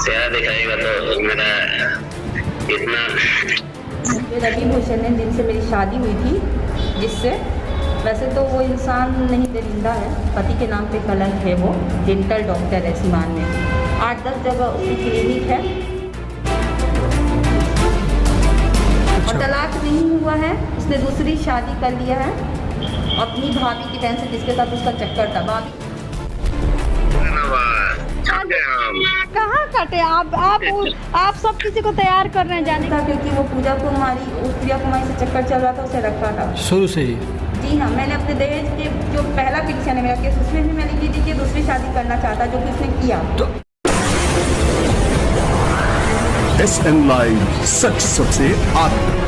चेहरा दिखाएगा तो मेरा इतना। रवि भूषण है जिनसे मेरी शादी हुई थी, जिससे वैसे तो वो इंसान नहीं दरिंदा है, पति के नाम पे कलंक है। वो डेंटल डॉक्टर है सीवान में, 8-10 जगह उसकी क्लिनिक है और तलाक नहीं हुआ है। उसने दूसरी शादी कर लिया है अपनी भाभी की बहन से, जिसके साथ उसका चक्कर था। भाभी कहाँ कटे आप सब किसी को तैयार कर रहे हैं जाने का, क्योंकि वो पूजा कुमारी से चक्कर चल रहा था, उसे रखा था शुरू से ही। जी हाँ, मैंने अपने दहेज के जो पहला पिटिशन है मेरा केस, उसमें भी मैंने की थी कि दूसरी शादी करना चाहता, जो कि उसने किया। SN लाइव, सच सबसे आगे।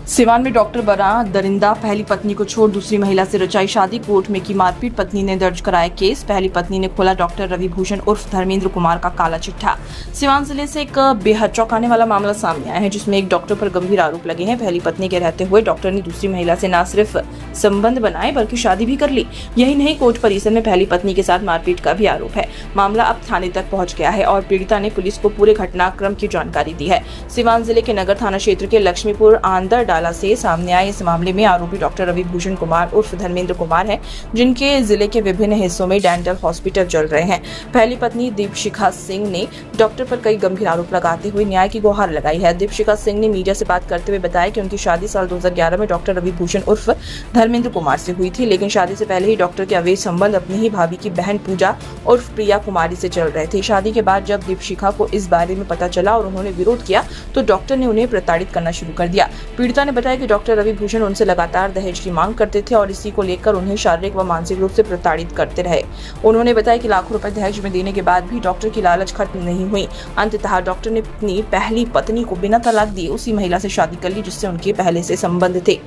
सिवान में डॉक्टर बना दरिंदा, पहली पत्नी को छोड़ दूसरी महिला से रचाई शादी, कोर्ट में की मारपीट, पत्नी ने दर्ज कराया केस। पहली पत्नी ने खोला डॉक्टर रवि भूषण उर्फ धर्मेंद्र कुमार का काला चिट्ठा। सिवान जिले से एक बेहद चौंकाने वाला मामला सामने आया है, जिसमें एक डॉक्टर पर गंभीर आरोप लगे हैं। पहली पत्नी के रहते हुए डॉक्टर ने दूसरी महिला से न सिर्फ संबंध बनाए बल्कि शादी भी कर ली। यही नहीं, कोर्ट परिसर में पहली पत्नी के साथ मारपीट का भी आरोप है। मामला अब थाने तक पहुंच गया है और पीड़िता ने पुलिस को पूरे घटनाक्रम की जानकारी दी है। सिवान जिले के नगर थाना क्षेत्र के लक्ष्मीपुर आंदर डाला से सामने आए इस मामले में आरोपी डॉक्टर रवि भूषण कुमार उर्फ धर्मेंद्र कुमार है, जिनके जिले के विभिन्न हिस्सों में डेंटल हॉस्पिटल चल रहे हैं। पहली पत्नी दीपशिखा सिंह ने डॉक्टर पर कई गंभीर आरोप लगाते हुए न्याय की गुहार लगाई है। दीपशिखा सिंह ने मीडिया से बात करते हुए बताया कि उनकी शादी साल 2011 में डॉक्टर रवि भूषण उर्फ धर्मेंद्र कुमार से हुई थी, लेकिन शादी से पहले ही डॉक्टर के अवैध संबंध अपनी ही भाभी की बहन पूजा उर्फ प्रिया कुमारी से चल रहे थे। शादी के बाद जब दीपशिखा को इस बारे में पता चला और उन्होंने विरोध किया तो डॉक्टर ने उन्हें प्रताड़ित करना शुरू कर दिया। पीड़िता ने बताया कि डॉक्टर रवि भूषण उनसे लगातार दहेज की मांग करते थे और इसी को लेकर उन्हें शारीरिक व मानसिक रूप से प्रताड़ित करते रहे। उन्होंने बताया कि लाखों रुपए दहेज में देने के बाद भी डॉक्टर की लालच खत्म नहीं हुई। अंततः डॉक्टर ने अपनी पहली पत्नी को बिना तलाक दिए उसी महिला से शादी कर ली, जिससे उनके पहले से संबंध थे।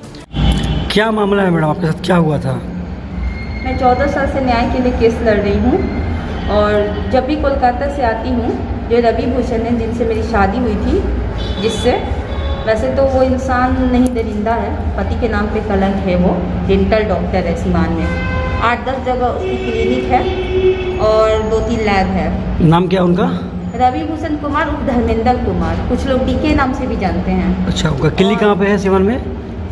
क्या मामला है मैडम, आपके साथ क्या हुआ था? मैं 14 साल से न्याय के लिए केस लड़ रही हूँ और जब भी कोलकाता से आती हूँ, जो रवि भूषण है जिनसे मेरी शादी हुई थी, जिससे वैसे तो वो इंसान नहीं दरिंदा है, पति के नाम पे कलंक है। वो डेंटल डॉक्टर है सीवान में, 8-10 जगह उसकी क्लिनिक है और 2-3 लैब है। नाम क्या उनका? रवि भूषण कुमार उर्फ धर्मेंद्र कुमार, कुछ लोग डीके नाम से भी जानते हैं। अच्छा, उनका क्लिनिक कहाँ पे है सिवान में?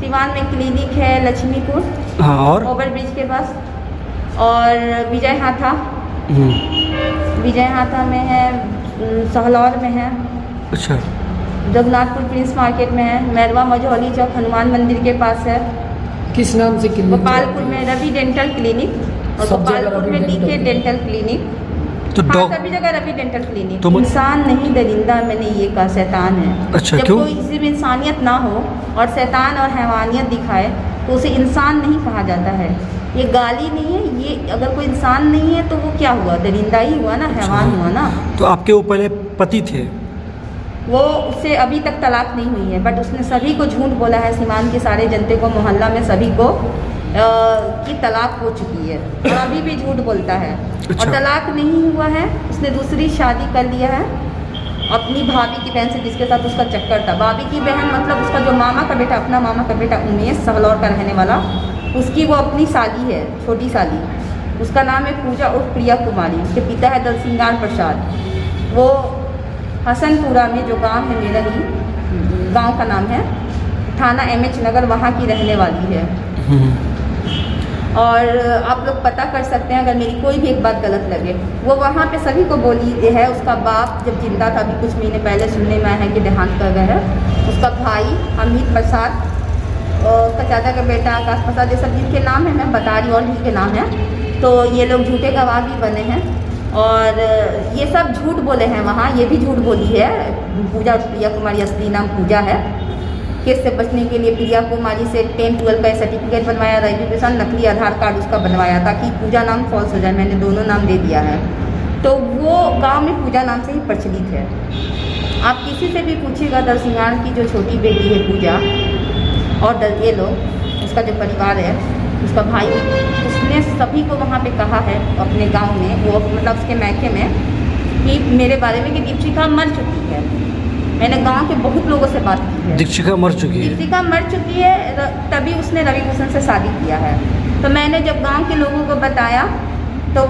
सिवान में क्लिनिक है लक्ष्मीपुर, हाँ, और ओवर ब्रिज के पास, और विजय हाथा में है, सहलौर में है, अच्छा, जगन्नाथपुर प्रिंस मार्केट में है, मैरवा मझौली चौक हनुमान मंदिर के पास है। किस नाम से क्लिनिक? गोपालपुर में रवि डेंटल क्लिनिक और गोपालपुर में डीके डेंटल क्लिनिक। तो हाँ, सभी जगह रवि डेंटल क्लिनिक। तो इंसान नहीं दरिंदा, मैंने ये कहा, शैतान है। अच्छा, जब क्यों? कोई किसी में इंसानियत ना हो और शैतान और हैवानियत दिखाए तो उसे इंसान नहीं कहा जाता है। ये गाली नहीं है, ये अगर कोई इंसान नहीं है तो वो क्या हुआ? दरिंदा ही हुआ ना, हैवान हुआ ना। तो आपके वो पहले पति थे? वो उससे अभी तक तलाक नहीं हुई है, बट उसने सभी को झूठ बोला है, सीमान के सारे जनते को, मोहल्ला में सभी को कि तलाक हो चुकी है और अभी भी झूठ बोलता है। अच्छा। और तलाक नहीं हुआ है, उसने दूसरी शादी कर लिया है अपनी भाभी की बहन से, जिसके साथ उसका चक्कर था। भाभी की बहन मतलब उसका जो मामा का बेटा, अपना मामा का बेटा उमेश, सहलौर का रहने वाला, उसकी वो अपनी साली है, छोटी साली। उसका नाम है पूजा उर्फ प्रिया कुमारी। उसके पिता है दलसिंगार प्रसाद। वो हसनपुरा में, जो गांव है मेरा ही गांव का नाम है, थाना MH नगर, वहाँ की रहने वाली है। और आप लोग पता कर सकते हैं अगर मेरी कोई भी एक बात गलत लगे। वो वहाँ पे सभी को बोली है। उसका बाप जब जिंदा था, अभी कुछ महीने पहले सुनने में आया है कि देहांत कर गए हैं। उसका भाई अमित प्रसाद, उसका चाचा का बेटा आकाश प्रसाद, ये सब जिनके नाम है मैं बता रही, और भी के नाम है। तो ये लोग झूठे गवाह भी बने हैं और ये सब झूठ बोले हैं वहाँ। ये भी झूठ बोली है पूजा प्रिया कुमारी, असली नाम पूजा है। केस से बचने के लिए प्रिया कुमारी से 10-12 का सर्टिफिकेट बनवाया, रजिस्ट्रेशन, नकली आधार कार्ड उसका बनवाया ताकि पूजा नाम फॉल्स हो जाए। मैंने दोनों नाम दे दिया है। तो वो गांव में पूजा नाम से ही प्रचलित है। आप किसी से भी पूछिएगा, दलसिंगार की जो छोटी बेटी है पूजा और ये लोग, उसका जो परिवार है, उसका भाई, उसने सभी को वहाँ पे कहा है अपने गांव में, वो मतलब उसके मैके में, कि मेरे बारे में कि दीपशिखा मर चुकी है। मैंने गांव के बहुत लोगों से बात की है। दीपशिखा मर चुकी है? दीपशिखा मर चुकी है, तभी उसने रवि भूषण से शादी किया है। तो मैंने जब गांव के लोगों को बताया तो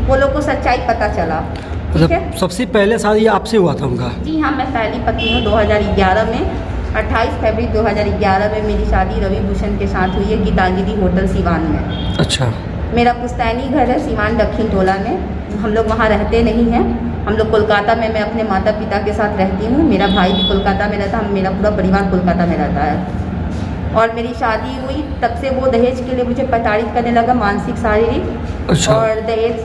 वो लोग को सच्चाई पता चला। ठीक मतलब है। सबसे पहले शादी आपसे हुआ था उनका? जी हाँ, मैं पहली पत्नी हूँ। 2011 में 28 फरवरी 2011 में मेरी शादी रवि भूषण के साथ हुई है गीतांजलि होटल सिवान में। अच्छा। मेरा पुश्तैनी घर है सिवान दक्षिण टोला में। हम लोग वहाँ रहते नहीं हैं, हम लोग कोलकाता में, मैं अपने माता पिता के साथ रहती हूँ। मेरा भाई भी कोलकाता में रहता है, मेरा पूरा परिवार कोलकाता में रहता है। और मेरी शादी हुई तब से वो दहेज के लिए मुझे प्रताड़ित करने लगा, मानसिक शारीरिक। अच्छा। और दहेज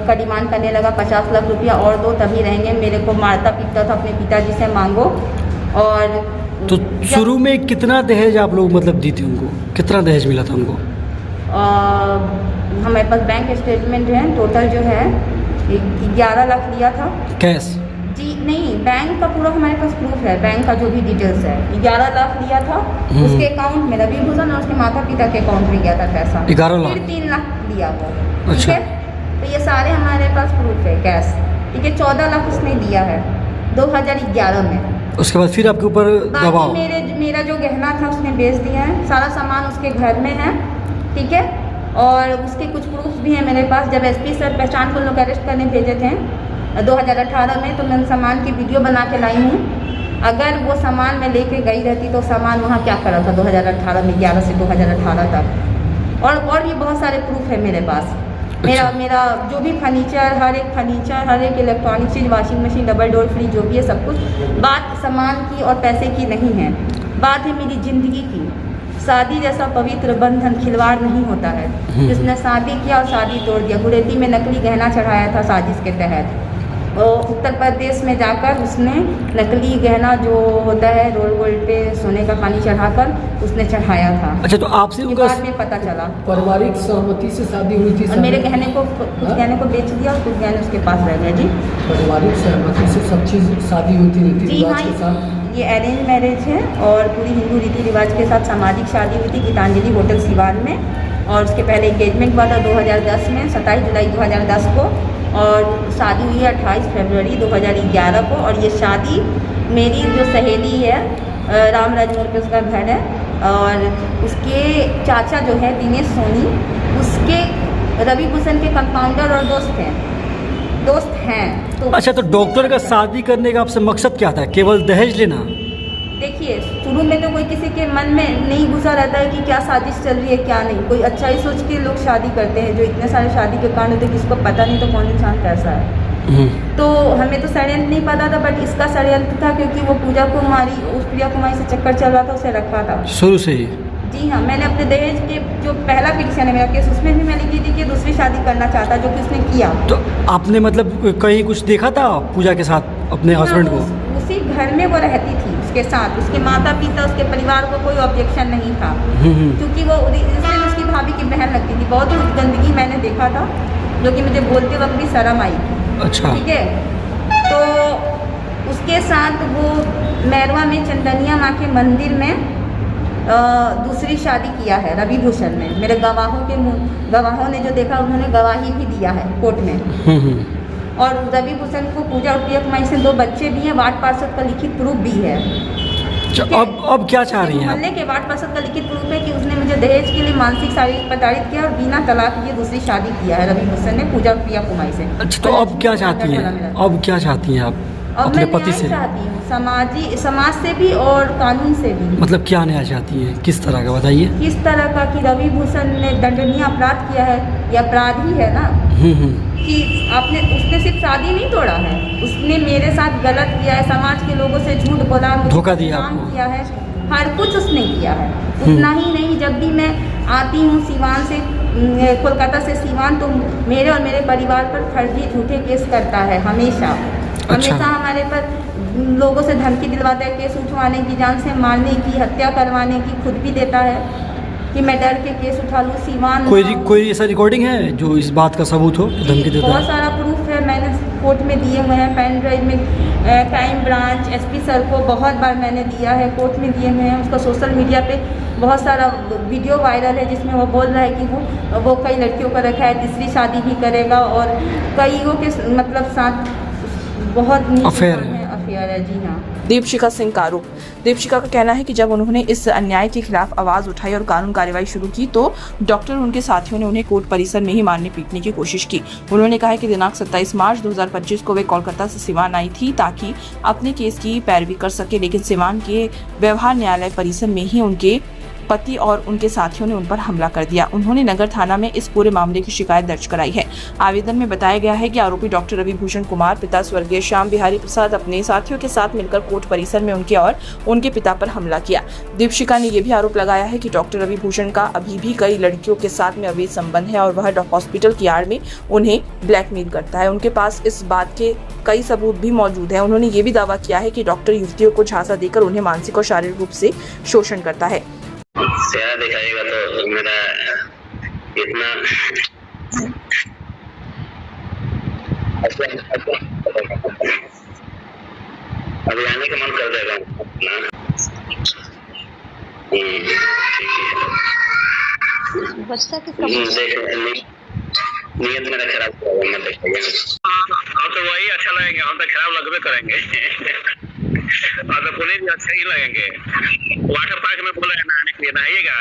का डिमांड करने लगा 50 लाख रुपया और दो तभी रहेंगे। मेरे को मारता पीटता था, अपने पिताजी से मांगो। और तो शुरू में कितना दहेज आप लोग मतलब दी थी उनको? कितना दहेज मिला था उनको? हमारे पास बैंक स्टेटमेंट है, टोटल जो है 11 लाख लिया था कैश? जी नहीं, बैंक का पूरा हमारे पास प्रूफ है, बैंक का जो भी डिटेल्स है। 11 लाख लिया था उसके अकाउंट में, रवि भूषण और उसके माता पिता के अकाउंट में गया था पैसा। 11 लाख? फिर 3 लाख लिया वो। ठीक अच्छा। है, तो ये सारे हमारे पास प्रूफ है कैश। ठीक है, 14 लाख उसने दिया है 2011 में। उसके बाद फिर आपके ऊपर दबाव? बाकी मेरा जो गहना था उसने बेच दिया है, सारा सामान उसके घर में है। ठीक है, और उसके कुछ प्रूफ भी हैं मेरे पास। जब एसपी सर पहचान को लोग अरेस्ट करने भेजे थे 2018 में, तो मैं उन सामान की वीडियो बना के लाई हूँ। अगर वो सामान मैं लेके गई रहती तो सामान वहाँ क्या करा था 2018 में, 11 से 2018 तक। और भी बहुत सारे प्रूफ है मेरे पास। मेरा जो भी फर्नीचर, हर एक इलेक्ट्रॉनिक चीज़, washing machine, double door fridge, जो भी है सब कुछ। बात सामान की और पैसे की नहीं है, बात है मेरी ज़िंदगी की। शादी जैसा पवित्र बंधन खिलवाड़ नहीं होता है। जिसने शादी किया और शादी तोड़ दिया। गुरेती में नकली गहना चढ़ाया था साजिश के तहत। उत्तर प्रदेश में जाकर उसने नकली गहना जो होता है रोल गोल्ड पे सोने का पानी चढ़ाकर उसने चढ़ाया था। अच्छा, तो आपसे ये उनका बाद में पता चला। पारिवारिक सहमति से शादी हुई थी? और मेरे गहने को, कुछ गहने को बेच दिया और कुछ गहने उसके पास रह गए। जी पारिवारिक सहमति से सब चीज़ शादी हुई थी रीति जी रिवाज हाँ, के साथ? ये अरेंज मैरिज है और पूरी हिंदू रीति रिवाज के साथ सामाजिक शादी हुई थी गीतांजलि होटल सिवान में। और उसके पहले एंगेजमेंट हुआ था 2010 में, 27 जुलाई 2010 को। और शादी हुई है 28 फरवरी 2011 को। और ये शादी मेरी जो सहेली है रामराज मोड़ पे उसका घर है, और उसके चाचा जो है दिनेश सोनी, उसके रवि भूषण के कंपाउंडर और दोस्त हैं। तो अच्छा, तो डॉक्टर का शादी करने का आपसे मकसद क्या था? केवल दहेज लेना? देखिए, शुरू में तो कोई किसी के मन में नहीं घुसा रहता है कि क्या साजिश चल रही है क्या नहीं। कोई अच्छा ही सोच के लोग शादी करते हैं। जो इतने सारे शादी के कांड होते हैं किसको पता नहीं तो कौन इंसान कैसा है। तो हमें तो षड्यंत्र नहीं पता था, बट इसका षड्यंत्र था क्योंकि वो प्रिया कुमारी से चक्कर चल रहा था, उसे रखा था शुरू से ही? जी हाँ, मैंने अपने दहेज के जो पहला पिटिशन है मेरा केस, उसमें भी मैंने की थी कि दूसरी शादी करना चाहता, जो कि उसने किया। तो आपने मतलब कहीं कुछ देखा था पूजा के साथ अपने हस्बैंड को? उसी घर में वो रहती थी उसके साथ। उसके माता पिता, उसके परिवार को कोई ऑब्जेक्शन नहीं था, क्योंकि वो उसकी भाभी की बहन लगती थी। बहुत गंदगी मैंने देखा था जो कि मुझे बोलते वक्त भी शर्म आई। अच्छा। ठीक है, तो उसके साथ वो मैरवा में चंदनिया माँ के मंदिर में दूसरी शादी किया है रवि भूषण ने। मेरे गवाहों ने जो देखा उन्होंने गवाही भी दिया है कोर्ट में। और रवि भूषण को पूजा और प्रिया कुमारी से 2 बच्चे भी हैं। वार्ड पार्षद का लिखित प्रूफ भी है। अब क्या चाह रही हैं आप? मोहल्ले के वार्ड पार्षद का लिखित प्रूफ है कि उसने मुझे दहेज के लिए मानसिक शारीरिक प्रताड़ित किया और बिना तलाक किए दूसरी शादी किया है रवि भूषण ने पूजा प्रिया कुमारी से। अच्छा, तो अब क्या चाहती हैं? अब क्या चाहती हैं आप अब अपने मैं पति न्याय से? चाहती हूँ, समाज से भी और कानून से भी। मतलब क्या न्याय चाहती हैं? किस तरह का बताइए? किस तरह का कि रवि भूषण ने दंडनीय अपराध किया है, ये अपराधी है ना। कि उसने सिर्फ शादी नहीं तोड़ा है, उसने मेरे साथ गलत किया है, समाज के लोगों से झूठ बोला, धोखा दिया आपको। किया है, हर कुछ उसने किया है। उतना ही नहीं, जब भी मैं आती हूँ सिवान से, कोलकाता से सिवान, तो मेरे और मेरे परिवार पर फर्जी झूठे केस करता है हमेशा। हमेशा हमारे पर लोगों से धमकी दिलवाता है, केस उठवाने की, जान से मारने की, हत्या करवाने की। खुद भी देता है कि मैं डर के केस उठा लूँ। सिवान कोई ऐसा रिकॉर्डिंग है जो इस बात का सबूत हो? धमकी देता बहुत है? सारा प्रूफ है, मैंने कोर्ट में दिए हुए हैं। पेन ड्राइव में क्राइम ब्रांच एसपी सर को बहुत बार मैंने दिया है, कोर्ट में दिए हुए हैं। उसका सोशल मीडिया पे बहुत सारा वीडियो वायरल है जिसमें वो बोल रहा है कि वो कई लड़कियों को रखा है, तीसरी शादी भी करेगा और कईयों के मतलब साथ बहुत अफेयर घर है। जी हाँ। दीपशिखा सिंह का आरोप। दीपशिखा का कहना है कि जब उन्होंने इस अन्याय के खिलाफ आवाज उठाई और कानून कार्रवाई शुरू की तो डॉक्टर और उनके साथियों ने उन्हें कोर्ट परिसर में ही मारने पीटने की कोशिश की। उन्होंने कहा है कि दिनांक 27 मार्च 2025 को वे कोलकाता से सिवान आई थी ताकि अपने केस की पैरवी कर सके, लेकिन सिवान के व्यवहार न्यायालय परिसर में ही उनके पति और उनके साथियों ने उन पर हमला कर दिया। उन्होंने नगर थाना में इस पूरे मामले की शिकायत दर्ज कराई है। आवेदन में बताया गया है कि आरोपी डॉक्टर रवि भूषण कुमार पिता स्वर्गीय श्याम बिहारी प्रसाद अपने साथियों के साथ मिलकर कोर्ट परिसर में उनके और उनके पिता पर हमला किया। दीपशिखा ने यह भी आरोप लगाया है कि डॉक्टर रवि भूषण का अभी भी कई लड़कियों के साथ में अवैध संबंध है और वह हॉस्पिटल की आड़ में उन्हें ब्लैकमेल करता है। उनके पास इस बात के कई सबूत भी मौजूद है। उन्होंने ये भी दावा किया है कि डॉक्टर युवतियों को झांसा देकर उन्हें मानसिक और शारीरिक रूप से शोषण करता है। चेहरा दिखाएगा तो मेरा इतना अभी आने का मन कर देगा ना। ठीक है। बच्चा के नियत मेरा खराब होगा, मत देखिएगा। हम तो वही अच्छा लगेंगे, हम तो खराब लगबे करेंगे। और तो पुलिस भी अच्छे ही लगेंगे। वाटर पार्क में बोला है नहाने के लिए, नहाइएगा।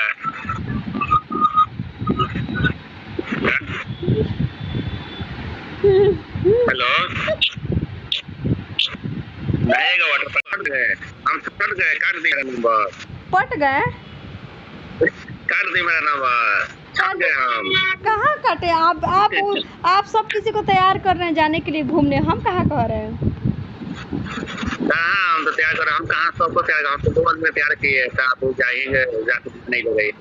हेलो, नहाइएगा वाटर पार्क गए, हम फट गए, काट दिया नंबर, पट गए, काट दी मेरा नंबर, काट गए हम। कहाँ कटे? आप सब किसी को तैयार कर रहे हैं जाने के लिए घूमने, हम कहाँ कह रहे हैं? हम तो तैयार कर रहे हैं, हम कहाँ सबको तैयार, हम तो 2 आदमी तैयार किए, आप जाएंगे जाके नहीं हो गई।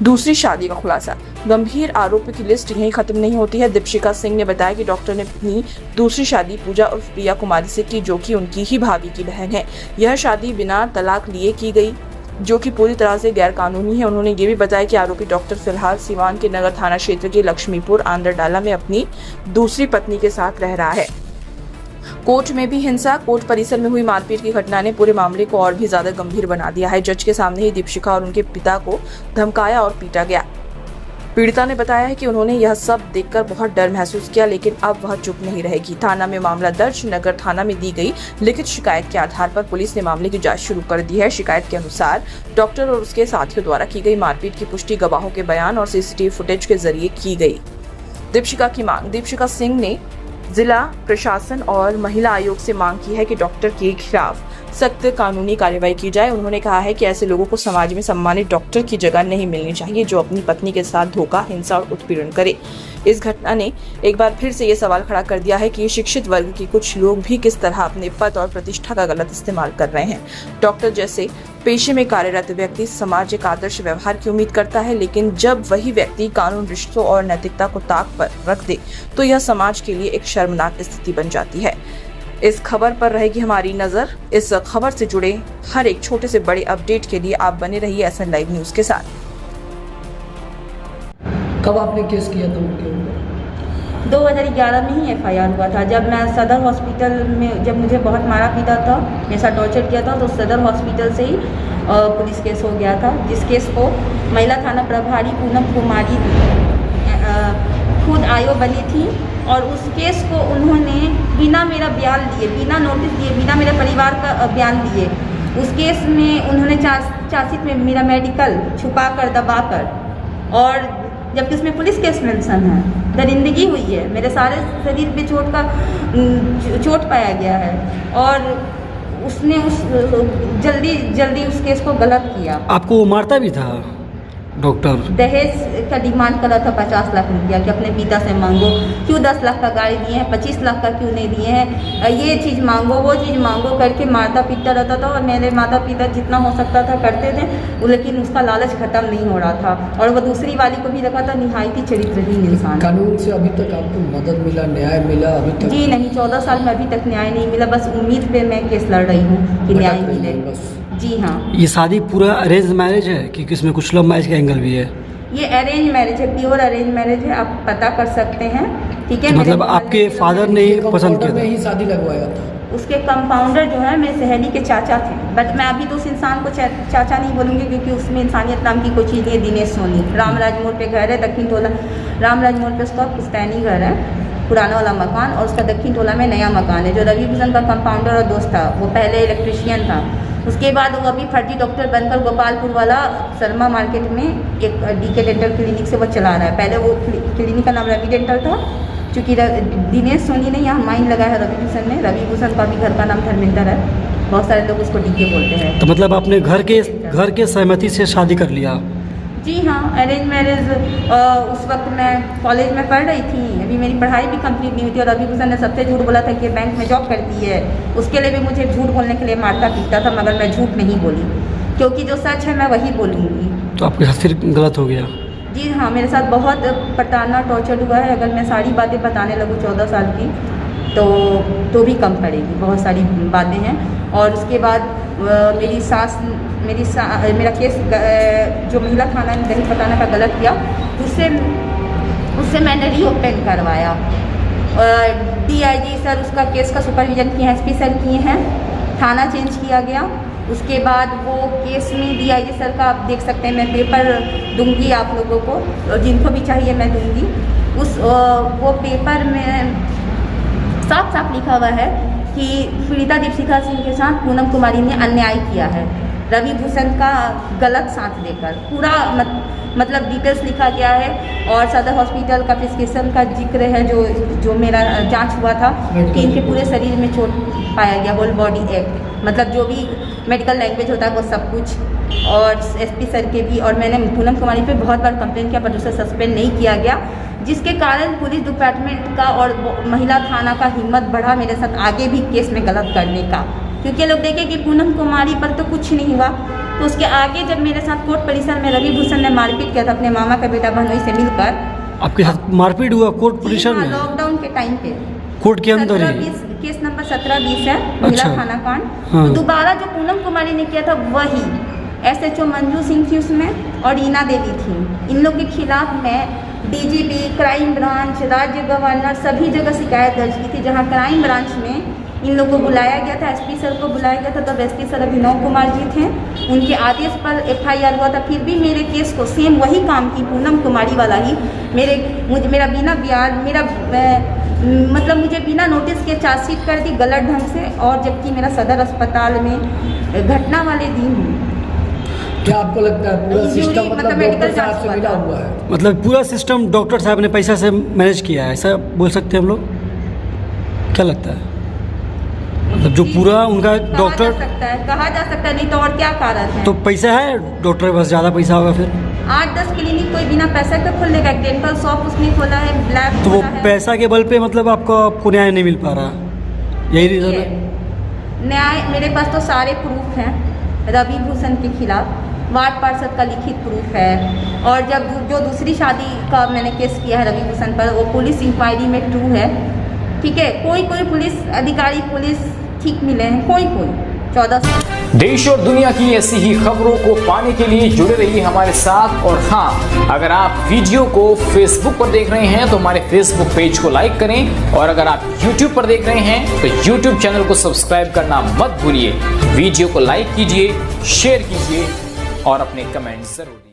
दूसरी शादी का खुलासा। गंभीर आरोपों की लिस्ट यहीं खत्म नहीं होती है। दीपशिखा सिंह ने बताया कि डॉक्टर ने अपनी दूसरी शादी पूजा उर्फ प्रिया कुमारी से की, जो कि उनकी ही भाभी की बहन है। यह शादी बिना तलाक लिए की गई, जो कि पूरी तरह से गैर कानूनी है। उन्होंने ये भी बताया कि आरोपी डॉक्टर फिलहाल सिवान के नगर थाना क्षेत्र के लक्ष्मीपुर आंध्रडाला में अपनी दूसरी पत्नी के साथ रह रहा है। कोर्ट में भी हिंसा। कोर्ट परिसर में हुई मारपीट की घटना ने पूरे मामले को और भी ज्यादा गंभीर बना दिया है। जज के सामने ही दीपशिखा और उनके पिता को धमकाया और पीटा गया। पीड़िता ने बताया है कि उन्होंने यह सब देखकर बहुत डर महसूस किया, लेकिन अब वह चुप नहीं रहेगी। थाना में मामला दर्ज। नगर थाना में दी गई लिखित शिकायत के आधार पर पुलिस ने मामले की जांच शुरू कर दी है। शिकायत के अनुसार डॉक्टर और उसके साथियों द्वारा की गई मारपीट की पुष्टि गवाहों के बयान और सीसीटीवी फुटेज के जरिए की गई। दीपशिखा की मांग। दीपशिखा सिंह ने जिला प्रशासन और महिला आयोग से मांग की है कि डॉक्टर के खिलाफ सख्त कानूनी कार्रवाई की जाए। उन्होंने कहा है कि ऐसे लोगों को समाज में सम्मानित डॉक्टर की जगह नहीं मिलनी चाहिए जो अपनी पत्नी के साथ धोखा, हिंसा और उत्पीड़न करे। इस घटना ने एक बार फिर से ये सवाल खड़ा कर दिया है कि शिक्षित वर्ग के कुछ लोग भी किस तरह अपने पद और प्रतिष्ठा का गलत इस्तेमाल कर रहे हैं। डॉक्टर जैसे पेशे में कार्यरत व्यक्ति समाज एक आदर्श व्यवहार की उम्मीद करता है, लेकिन जब वही व्यक्ति कानून, रिश्तों और नैतिकता को ताक पर रख दे तो यह समाज के लिए एक शर्मनाक स्थिति बन जाती है। इस खबर पर रहेगी हमारी नजर। इस खबर से जुड़े हर एक छोटे से बड़े अपडेट के लिए आप बने रहिए SN लाइव न्यूज के साथ। कब आपने केस किया था उनके ऊपर? 2011 में ही FIR हुआ था। जब मैं सदर हॉस्पिटल में, जब मुझे बहुत मारा पीटा था, मेरे साथ टॉर्चर किया था, तो सदर हॉस्पिटल से ही पुलिस केस हो गया था, जिस केस को महिला थाना प्रभारी पूनम कुमारी खुद आयो बनी थी। और उस केस को उन्होंने बिना मेरा बयान लिए, बिना नोटिस दिए, बिना मेरे परिवार का बयान दिए, उस केस में उन्होंने चार्जशीट में मेरा मेडिकल छुपा कर, दबा कर, और जबकि उसमें पुलिस केस मेंशन है, दरिंदगी हुई है, मेरे सारे शरीर पे चोट पाया गया है, और उसने जल्दी उस केस को गलत किया। आपको वो मारता भी था डॉक्टर? दहेज का डिमांड करा था 50 लाख रुपया कि अपने पिता से मांगो, क्यों 10 लाख का गाड़ी दिए हैं, 25 लाख का क्यों नहीं दिए हैं, ये चीज़ मांगो, वो चीज़ मांगो करके मारता पीटता रहता था। और मेरे माता पिता जितना हो सकता था करते थे, लेकिन उसका लालच खत्म नहीं हो रहा था। और वो दूसरी वाली को भी रखा था, निहायती चरित्रहीन इंसान। कानून से अभी तक आपको मदद मिला, न्याय मिला अभी तक? जी नहीं, 14 साल में अभी तक न्याय नहीं मिला। बस उम्मीद पे मैं केस लड़ रही हूँ कि न्याय मिले। जी हाँ। ये शादी पूरा अरेंज मैरिज है कि किसमें कुछ लव मैरिज का एंगल भी है? ये अरेंज मैरिज है, प्योर अरेंज मैरिज है, आप पता कर सकते हैं। ठीक है, मतलब आपके फादर ने ही पसंद किया था? ही शादी लगवाया था। उसके कंपाउंडर जो है मेरे सहेली के चाचा थे, बट मैं अभी तो उस इंसान को चाचा नहीं बोलूँगी, क्योंकि उसमें इंसानियत नाम की कोई चीज़ नहीं है। दिनेश सोनी, रामराज मोड़ पे घर है, दक्षिण टोला रामराज मोड़ पे उसका पुश्तैनी घर है। पुराना वाला मकान, और उसका दक्षिण टोला में नया मकान है जो रवि भूषण का कंपाउंडर और दोस्त था। वो पहले इलेक्ट्रिशियन था, उसके बाद वो अभी फर्जी डॉक्टर बनकर गोपालपुर वाला शर्मा मार्केट में एक डीके डेंटल क्लिनिक से वो चला रहा है। पहले वो क्लिनिक का नाम रवि डेंटल था, चूँकि दिनेश सोनी ने यहाँ माइन लगाया है रवि भूषण ने। रवि भूषण का भी घर का नाम धर्मेंद्र है, बहुत सारे लोग उसको डीके बोलते हैं। तो मतलब आपने घर के सहमति से शादी कर लिया? जी हाँ, अरेंज मैरिज। उस वक्त मैं कॉलेज में पढ़ रही थी, अभी मेरी पढ़ाई भी कंप्लीट नहीं हुई थी, और रवि भूषण ने सबसे झूठ बोला था कि बैंक में जॉब करती है। उसके लिए भी मुझे झूठ बोलने के लिए मारता पीटता था, मगर मैं झूठ नहीं बोली, क्योंकि जो सच है मैं वही बोलूँगी। तो आपके साथ फिर गलत हो गया? जी हाँ, मेरे साथ बहुत प्रताड़ना टॉर्चर हुआ है। अगर मैं सारी बातें बताने लगूँ 14 साल की तो भी कम पड़ेगी, बहुत सारी बातें हैं। और उसके बाद मेरा केस जो महिला थाना में दही पटाना का गलत किया, उससे मैंने रीओपन करवाया। DIG सर उसका केस का सुपरविजन किए हैं, SP सर किए हैं, थाना चेंज किया गया। उसके बाद वो केस में DIG सर का आप देख सकते हैं, मैं पेपर दूंगी आप लोगों को, और जिनको भी चाहिए मैं दूंगी। वो पेपर में साफ साफ लिखा हुआ है कि पीड़िता दीपशिखा सिंह के साथ पूनम कुमारी ने अन्याय किया है, रवि भूषण का गलत साथ देकर। पूरा मतलब डिटेल्स लिखा गया है, और सदर हॉस्पिटल का प्रिस्क्रिप्शन का जिक्र है जो मेरा जांच हुआ था कि इनके पूरे शरीर में चोट पाया गया, होल बॉडी एक्ट, मतलब जो भी मेडिकल लैंग्वेज होता है वो सब कुछ। और SP सर के भी, और मैंने पूनम कुमारी पे बहुत बार कंप्लेंट किया, पर उसे सस्पेंड नहीं किया गया, जिसके कारण पुलिस डिपार्टमेंट का और महिला थाना का हिम्मत बढ़ा मेरे साथ आगे भी केस में गलत करने का, क्योंकि लोग देखे कि पूनम कुमारी पर तो कुछ नहीं हुआ। तो उसके आगे जब मेरे साथ कोर्ट परिसर में रवि भूषण ने मारपीट किया था अपने मामा का बेटा भनोई से मिलकर। आपके साथ मारपीट हुआ कोर्ट परिसर में? लॉकडाउन के टाइम पे, कोर्ट के अंदर ही? केस नंबर 1720 है, महिला थाना कांड। हाँ। तो दोबारा जो पूनम कुमारी ने किया था वही SHO मंजू सिंह थी उसमें, और रीना देवी थी। इन लोग के खिलाफ मैं DGP, क्राइम ब्रांच, राज्य गवर्नर सभी जगह शिकायत दर्ज की थी। जहाँ क्राइम ब्रांच में इन लोग को बुलाया गया था, SP सर को बुलाया गया था, तब SP सर अभिनव कुमार जी थे, उनके आदेश पर FIR हुआ था। फिर भी मेरे केस को सेम वही काम की पूनम कुमारी वाला ही मेरा बिना ब्याज मतलब मुझे बिना नोटिस के चार्जशीट कर दी गलत ढंग से, और जबकि मेरा सदर अस्पताल में घटना वाले दिन क्या आपको लगता है पूरा सिस्टम मतलब डॉक्टर साहब से मिला हुआ है? मतलब पूरा सिस्टम डॉक्टर साहब ने पैसा से मैनेज किया है, ऐसा बोल सकते हैं हम लोग? क्या लगता है, मतलब जो पूरा उनका डॉक्टर कहा जा सकता है, नहीं तो और क्या कारण है? तो पैसा है डॉक्टर के पास, ज़्यादा पैसा होगा फिर 8-10 क्लिनिक कोई बिना पैसा का खोल लेगा। डेंटल शॉप उसने खोला है, ब्लैक तो वो पैसा के बल पे मतलब आपको न्याय नहीं मिल पा रहा, यही रीज़न है? न्याय मेरे पास तो सारे प्रूफ हैं रवि भूषण के खिलाफ, वार्ड पार्षद का लिखित प्रूफ है, और जब जो दूसरी शादी का मैंने केस किया है रवि भूषण पर, वो पुलिस इंक्वायरी में ट्रू है। ठीक है, कोई पुलिस अधिकारी पुलिस ठीक मिले हैं, कोई 14 साल। देश और दुनिया की ऐसी ही खबरों को पाने के लिए जुड़े रहिए हमारे साथ। और हाँ, अगर आप वीडियो को फेसबुक पर देख रहे हैं तो हमारे फेसबुक पेज को लाइक करें, और अगर आप यूट्यूब पर देख रहे हैं तो यूट्यूब चैनल को सब्सक्राइब करना मत भूलिए। वीडियो को लाइक कीजिए, शेयर कीजिए और अपने कमेंट जरूर